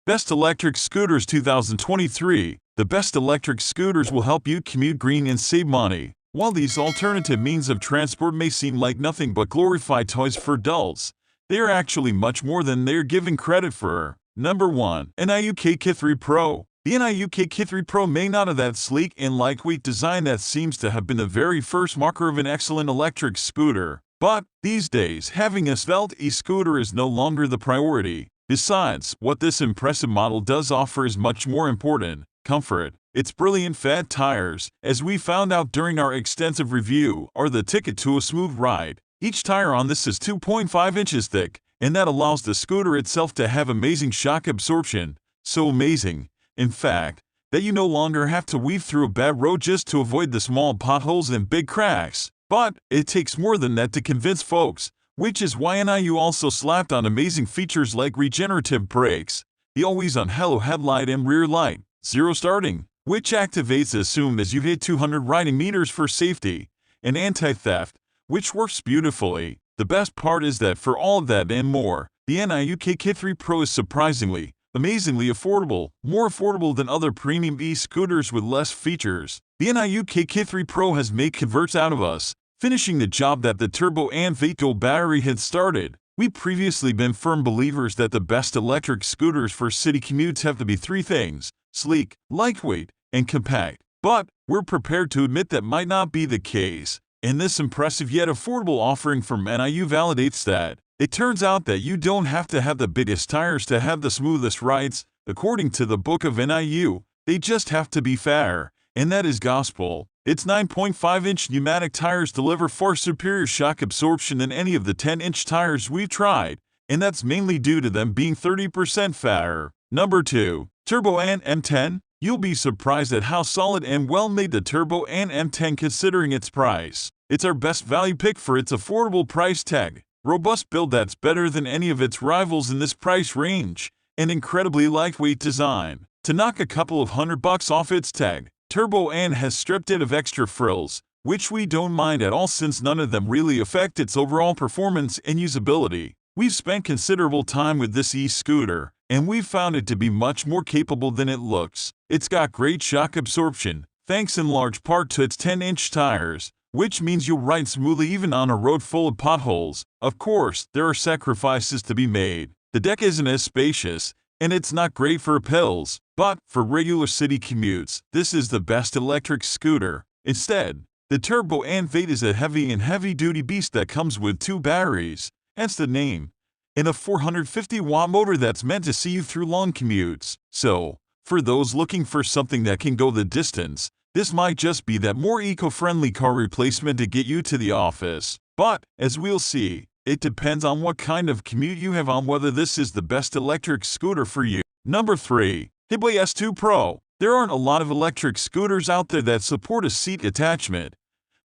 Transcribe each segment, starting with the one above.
Best Electric Scooters 2023. The best electric scooters will help you commute green and save money. While these alternative means of transport may seem like nothing but glorified toys for adults, they are actually much more than they are given credit for. Number 1. NIU KQi3 Pro. The NIU KQi3 Pro may not have that sleek and lightweight design that seems to have been the very first marker of an excellent electric scooter. But these days, having a svelte e-scooter is no longer the priority. Besides, what this impressive model does offer is much more important: comfort. Its brilliant fat tires, as we found out during our extensive review, are the ticket to a smooth ride. Each tire on this is 2.5 inches thick, and that allows the scooter itself to have amazing shock absorption. So amazing, in fact, that you no longer have to weave through a bad road just to avoid the small potholes and big cracks. But it takes more than that to convince folks, which is why NIU also slapped on amazing features like regenerative brakes, the always-on halo headlight and rear light, zero starting, which activates as soon as you hit 200 riding meters for safety, and anti-theft, which works beautifully. The best part is that for all of that and more, the NIU KQi3 Pro is surprisingly, amazingly affordable, more affordable than other premium e-scooters with less features. The NIU KQi3 Pro has made converts out of us, finishing the job that the turbo and dual battery had started. We've previously been firm believers that the best electric scooters for city commutes have to be three things: sleek, lightweight, and compact. But we're prepared to admit that might not be the case, and this impressive yet affordable offering from NIU validates that. It turns out that you don't have to have the biggest tires to have the smoothest rides. According to the book of NIU, they just have to be fatter, and that is gospel. Its 9.5-inch pneumatic tires deliver far superior shock absorption than any of the 10-inch tires we've tried, and that's mainly due to them being 30% fatter. Number 2. Turbo and M10. You'll be surprised at how solid and well-made the Turbo and M10 considering its price. It's our best value pick for its affordable price tag, robust build that's better than any of its rivals in this price range, and incredibly lightweight design. To knock a couple of $100 off its tag, Turbo N has stripped it of extra frills, which we don't mind at all since none of them really affect its overall performance and usability. We've spent considerable time with this e-scooter, and we've found it to be much more capable than it looks. It's got great shock absorption, thanks in large part to its 10-inch tires, which means you'll ride smoothly even on a road full of potholes. Of course, there are sacrifices to be made. The deck isn't as spacious, and it's not great for hills, but for regular city commutes, this is the best electric scooter. Instead, the Turbo N8 is a heavy-duty beast that comes with two batteries, hence the name, and a 450-watt motor that's meant to see you through long commutes. So, for those looking for something that can go the distance, this might just be that more eco-friendly car replacement to get you to the office. But, as we'll see, it depends on what kind of commute you have on whether this is the best electric scooter for you. Number 3. KQi3 Pro. There aren't a lot of electric scooters out there that support a seat attachment,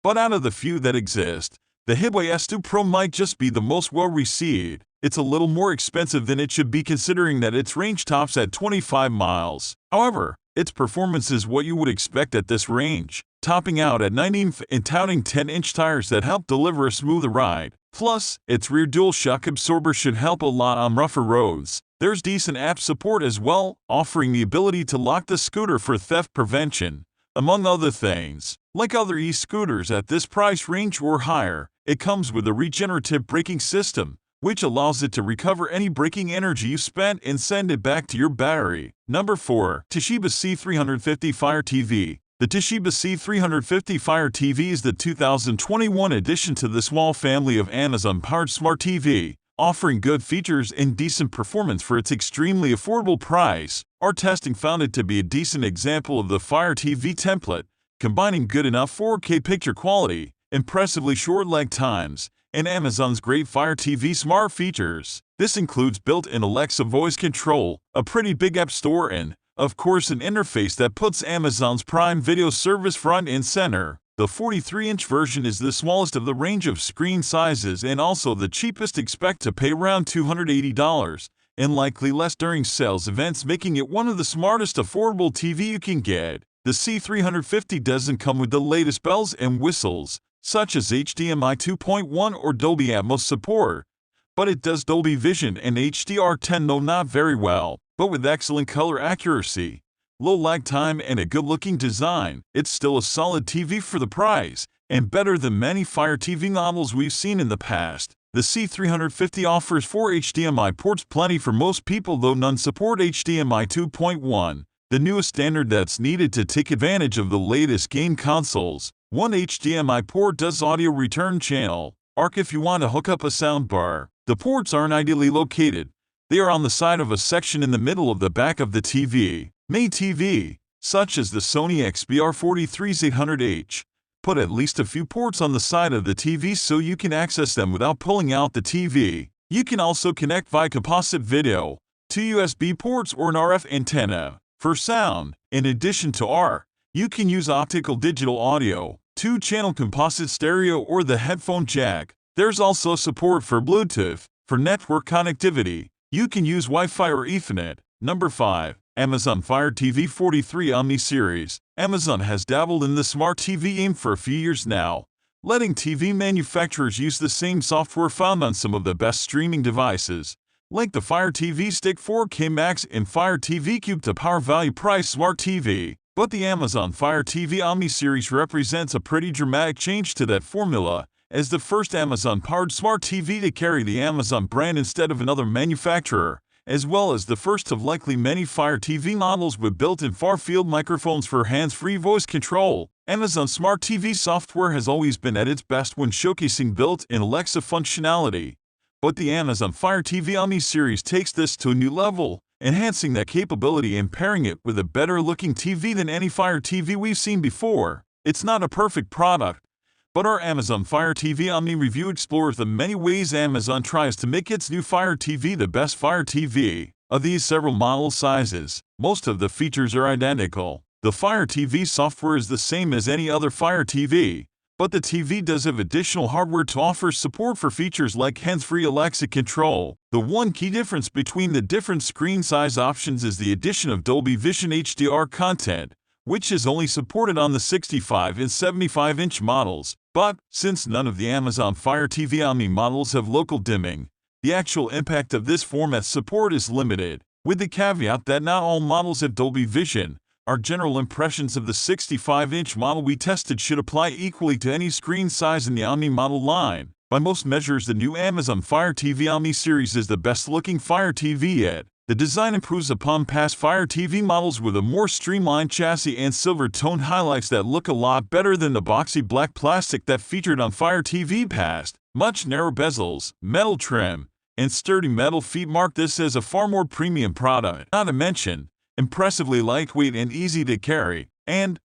but out of the few that exist, the KQi3 Pro might just be the most well-received. It's a little more expensive than it should be considering that its range tops at 25 miles. However, its performance is what you would expect at this range, topping out at 19 and touting 10-inch tires that help deliver a smoother ride. Plus, its rear dual shock absorber should help a lot on rougher roads. There's decent app support as well, offering the ability to lock the scooter for theft prevention, among other things. Like other e-scooters at this price range or higher, it comes with a regenerative braking system, which allows it to recover any braking energy you spent and send it back to your battery. Number 4. Toshiba C350 Fire TV. The Toshiba C350 Fire TV is the 2021 addition to the small family of Amazon-powered smart TV, offering good features and decent performance for its extremely affordable price. Our testing found it to be a decent example of the Fire TV template, combining good enough 4K picture quality, impressively short lag times, and Amazon's great Fire TV smart features. This includes built-in Alexa voice control, a pretty big app store, and, of course, an interface that puts Amazon's Prime Video service front and center. The 43-inch version is the smallest of the range of screen sizes and also the cheapest. Expect to pay around $280, and likely less during sales events, making it one of the smartest affordable TV you can get. The C350 doesn't come with the latest bells and whistles, such as HDMI 2.1 or Dolby Atmos support, but it does Dolby Vision and HDR10, though not very well. But with excellent color accuracy, low lag time, and a good-looking design, it's still a solid TV for the price, and better than many Fire TV models we've seen in the past. The C350 offers 4 HDMI ports, plenty for most people, though none support HDMI 2.1, the newest standard that's needed to take advantage of the latest game consoles. One HDMI port does audio return channel ARC if you want to hook up a soundbar. The ports aren't ideally located. They are on the side of a section in the middle of the back of the TV. Main TV, such as the Sony XBR43's800H, put at least a few ports on the side of the TV so you can access them without pulling out the TV. You can also connect via composite video, 2 USB ports, or an RF antenna. For sound, in addition to ARC, you can use optical digital audio, 2-channel composite stereo, or the headphone jack. There's also support for Bluetooth. For network connectivity, you can use Wi-Fi or Ethernet. Number 5. Amazon Fire TV 43 Omni Series. Amazon has dabbled in the smart TV game for a few years now, letting TV manufacturers use the same software found on some of the best streaming devices, like the Fire TV Stick 4K Max and Fire TV Cube, to power value price smart TV. But the Amazon Fire TV Omni Series represents a pretty dramatic change to that formula, as the first Amazon-powered smart TV to carry the Amazon brand instead of another manufacturer, as well as the first of likely many Fire TV models with built-in far-field microphones for hands-free voice control. Amazon Smart TV software has always been at its best when showcasing built-in Alexa functionality, but the Amazon Fire TV Omni Series takes this to a new level, enhancing that capability and pairing it with a better-looking TV than any Fire TV we've seen before. It's not a perfect product, but our Amazon Fire TV Omni review explores the many ways Amazon tries to make its new Fire TV the best Fire TV. Of these several model sizes, most of the features are identical. The Fire TV software is the same as any other Fire TV, but the TV does have additional hardware to offer support for features like hands-free Alexa control. The one key difference between the different screen size options is the addition of Dolby Vision HDR content, which is only supported on the 65 and 75-inch models. But, since none of the Amazon Fire TV Omni models have local dimming, the actual impact of this format support is limited. With the caveat that not all models have Dolby Vision, our general impressions of the 65-inch model we tested should apply equally to any screen size in the Omni model line. By most measures, the new Amazon Fire TV Omni Series is the best-looking Fire TV yet. The design improves upon past Fire TV models with a more streamlined chassis and silver tone highlights that look a lot better than the boxy black plastic that featured on Fire TV past. Much narrower bezels, metal trim, and sturdy metal feet mark this as a far more premium product. Not to mention, impressively lightweight and easy to carry. And,